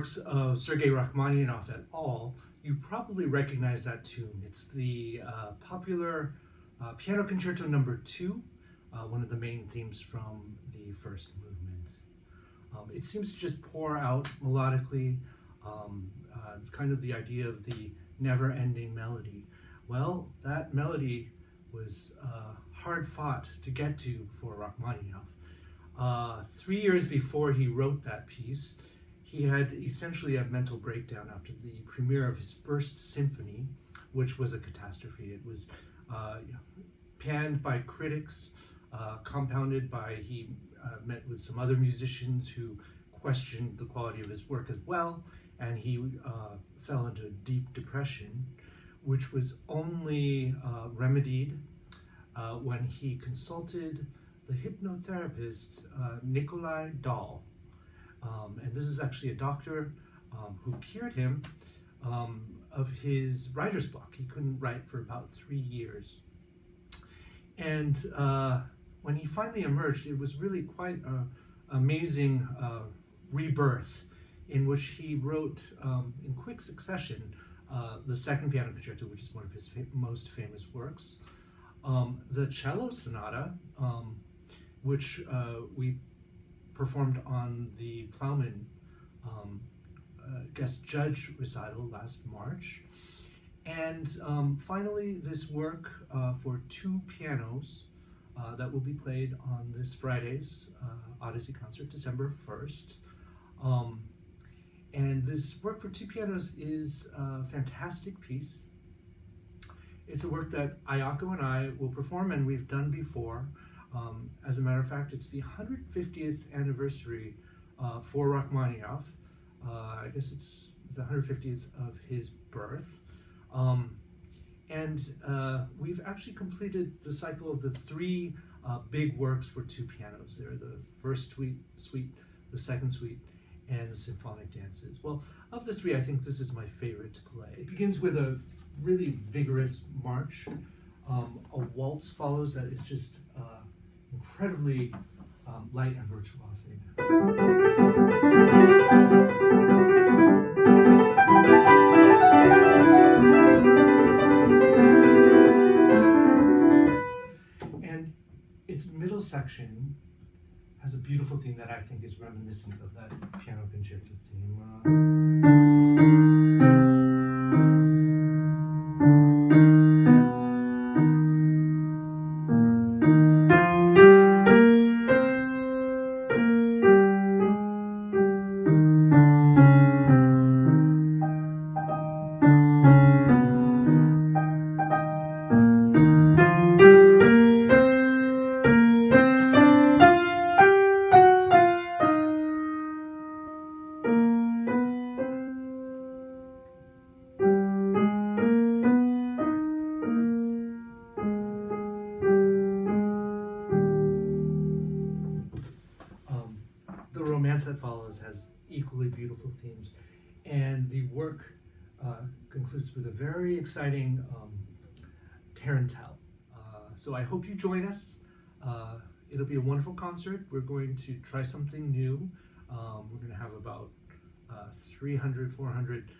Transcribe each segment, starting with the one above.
works of Sergei Rachmaninoff at all, you probably recognize that tune. It's the popular Piano Concerto No. 2, one of the main themes from the first movement. It seems to just pour out melodically, kind of the idea of the never-ending melody. Well, that melody was hard fought to get to for Rachmaninoff. 3 years before he wrote that piece, he had essentially a mental breakdown after the premiere of his first symphony, which was a catastrophe. It was panned by critics, compounded by he met with some other musicians who questioned the quality of his work as well, and he fell into a deep depression, which was only remedied when he consulted the hypnotherapist Nikolai Dahl. And this is actually a doctor who cured him of his writer's block. He couldn't write for about 3 years. And when he finally emerged, it was really quite an amazing rebirth in which he wrote in quick succession the second piano concerto, which is one of his most famous works, the cello sonata, which we performed on the Plowman guest judge recital last March, and finally this work for 2 pianos that will be played on this Friday's Odyssey concert, December 1st. And this work for 2 pianos is a fantastic piece. It's a work that Ayako and I will perform, and we've done before. As a matter of fact, it's the 150th anniversary for Rachmaninoff. I guess it's the 150th of his birth. And we've actually completed the cycle of the 3 big works for 2 pianos. They're the first suite, the second suite, and the symphonic dances. Well, of the 3, I think this is my favorite to play. It begins with a really vigorous march. A waltz follows that is just incredibly light and virtuosic. And its middle section has a beautiful theme that I think is reminiscent of that piano concerto theme. That follows has equally beautiful themes, and the work concludes with a very exciting tarantelle. So I hope you join us. It'll be a wonderful concert. We're going to try something new. We're going to have about 300, 400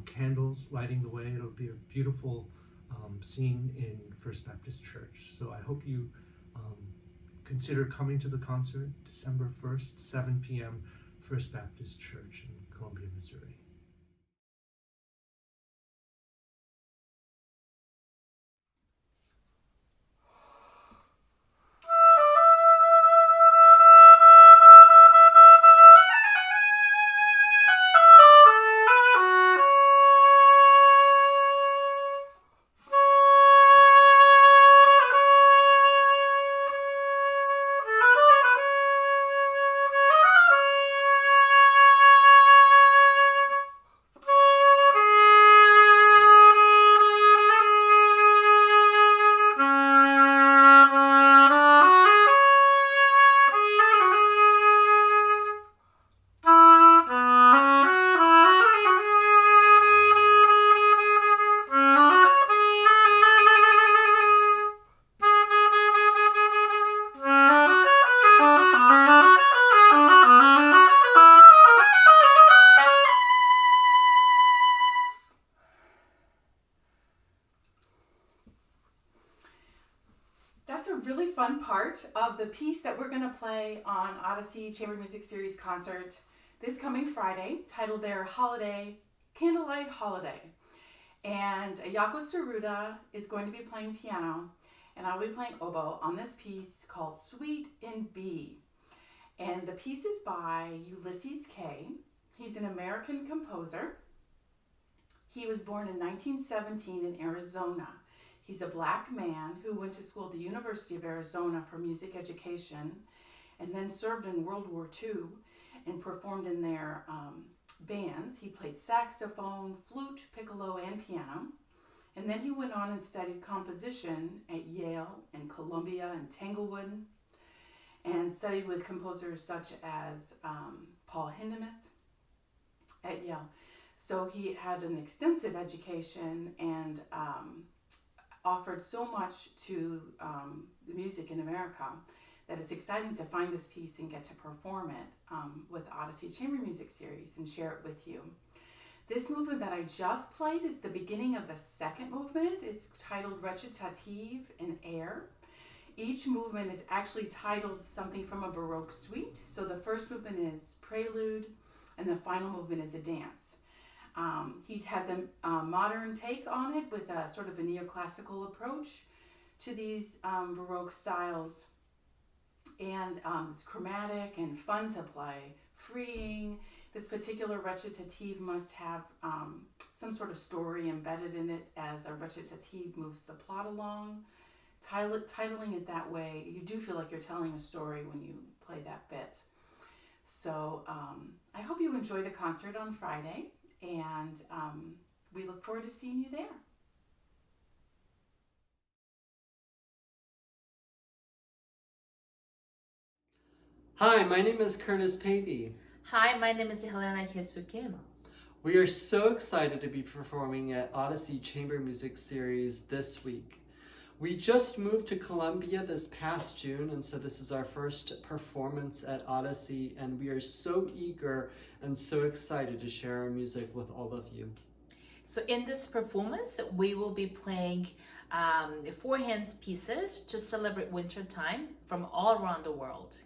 candles lighting the way. It'll be a beautiful scene in First Baptist Church. So I hope you consider coming to the concert, December 1st, 7 p.m., First Baptist Church in Columbia, Missouri. really fun part of the piece that we're going to play on Odyssey Chamber Music Series concert this coming Friday, titled their Holiday, Candlelight Holiday. And Ayako Tsuruta is going to be playing piano, and I'll be playing oboe on this piece called Suite in B. And the piece is by Ulysses K. He's an American composer. He was born in 1917 in Arizona. He's a black man who went to school at the University of Arizona for music education and then served in World War II and performed in their bands. He played saxophone, flute, piccolo, and piano. And then he went on and studied composition at Yale and Columbia and Tanglewood and studied with composers such as Paul Hindemith at Yale. So he had an extensive education and offered so much to the music in America that it's exciting to find this piece and get to perform it with Odyssey Chamber Music Series and share it with you. This movement that I just played is the beginning of the second movement. It's titled Recitative in Air. Each movement is actually titled something from a Baroque suite. So the first movement is Prelude, and the final movement is a dance. He has a modern take on it with a sort of a neoclassical approach to these Baroque styles. And it's chromatic and fun to play, freeing. This particular recitative must have some sort of story embedded in it as a recitative moves the plot along. Titling it that way, you do feel like you're telling a story when you play that bit. So I hope you enjoy the concert on Friday, and we look forward to seeing you there. Hi, my name is Curtis Pavey. Hi, my name is Helena Hyesoo Kim. We are so excited to be performing at Odyssey Chamber Music Series this week. We just moved to Columbia this past June, and so this is our first performance at Odyssey, and we are so eager and so excited to share our music with all of you. So in this performance, we will be playing 4 hands pieces to celebrate winter time from all around the world.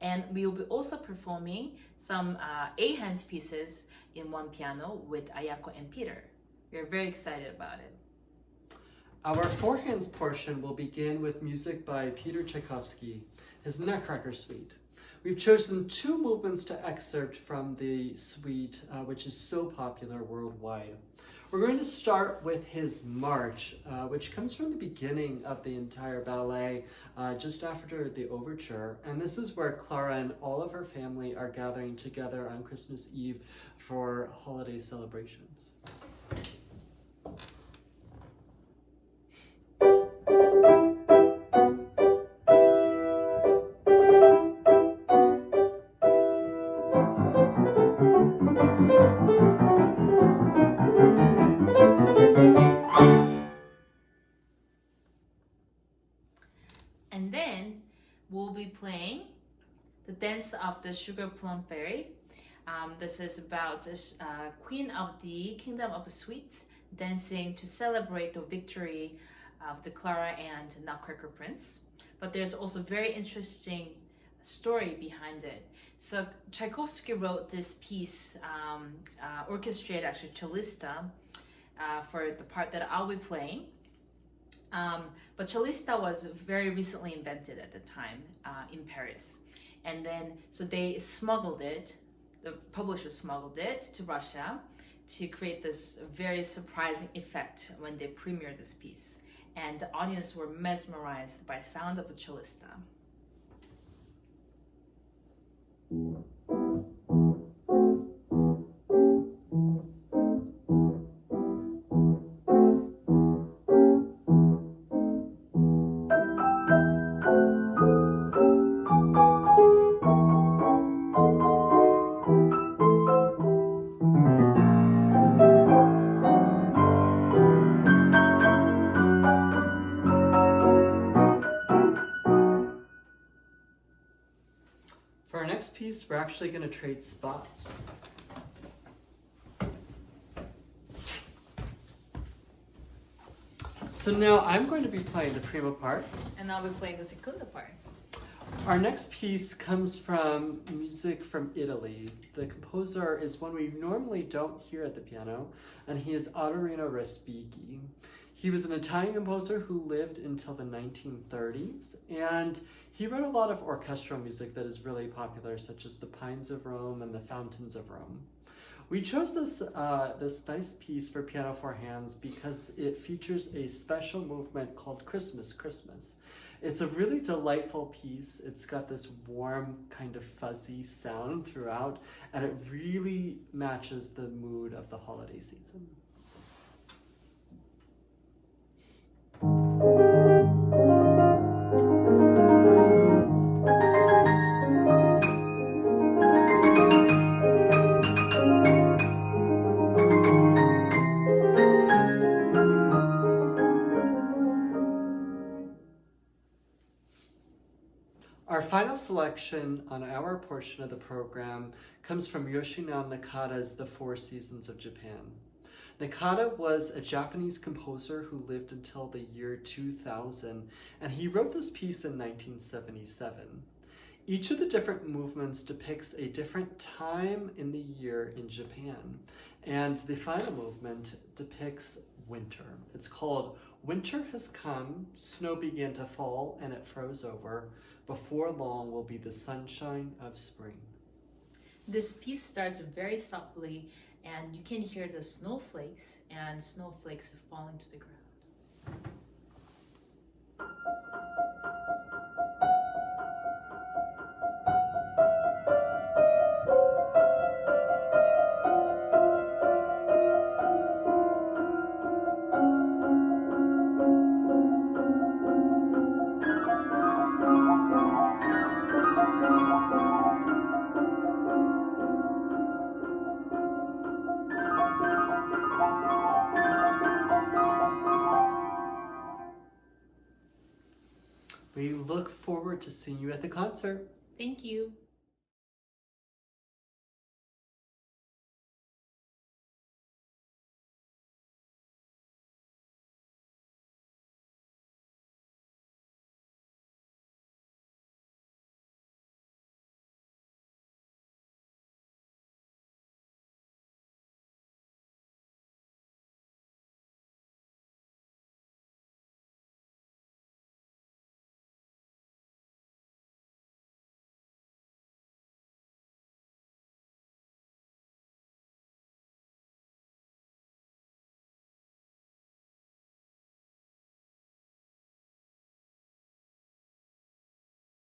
And we will be also performing some 8 hands pieces in one piano with Ayako and Peter. We are very excited about it. Our 4 hands portion will begin with music by Peter Tchaikovsky, his Nutcracker Suite. We've chosen 2 movements to excerpt from the suite, which is so popular worldwide. We're going to start with his march, which comes from the beginning of the entire ballet, just after the overture. And this is where Clara and all of her family are gathering together on Christmas Eve for holiday celebrations. And then we'll be playing the Dance of the Sugar Plum Fairy. This is about the Queen of the Kingdom of Sweets dancing to celebrate the victory of the Clara and Nutcracker Prince. But there's also a very interesting story behind it. So Tchaikovsky wrote this piece, orchestrated actually cellista, for the part that I'll be playing. But cellista was very recently invented at the time in Paris. And then, so they smuggled it, the publisher smuggled it to Russia to create this very surprising effect when they premiered this piece. And the audience were mesmerized by sound of the cellista. For our next piece, we're actually going to trade spots. So now I'm going to be playing the primo part. And I'll be playing the secondo part. Our next piece comes from music from Italy. The composer is one we normally don't hear at the piano, and he is Respighi. He was an Italian composer who lived until the 1930s, and he wrote a lot of orchestral music that is really popular, such as The Pines of Rome and The Fountains of Rome. We chose this nice piece for piano four hands because it features a special movement called Christmas, Christmas. It's a really delightful piece. It's got this warm, kind of fuzzy sound throughout, and it really matches the mood of the holiday season. Our final selection on our portion of the program comes from Yoshinao Nakada's The Four Seasons of Japan. Nakada was a Japanese composer who lived until the year 2000, and he wrote this piece in 1977. Each of the different movements depicts a different time in the year in Japan, and the final movement depicts winter. It's called Winter Has Come, Snow Began to Fall, and It Froze Over. Before long will be the sunshine of spring. This piece starts very softly, and you can hear the snowflakes falling to the ground. We look forward to seeing you at the concert. Thank you.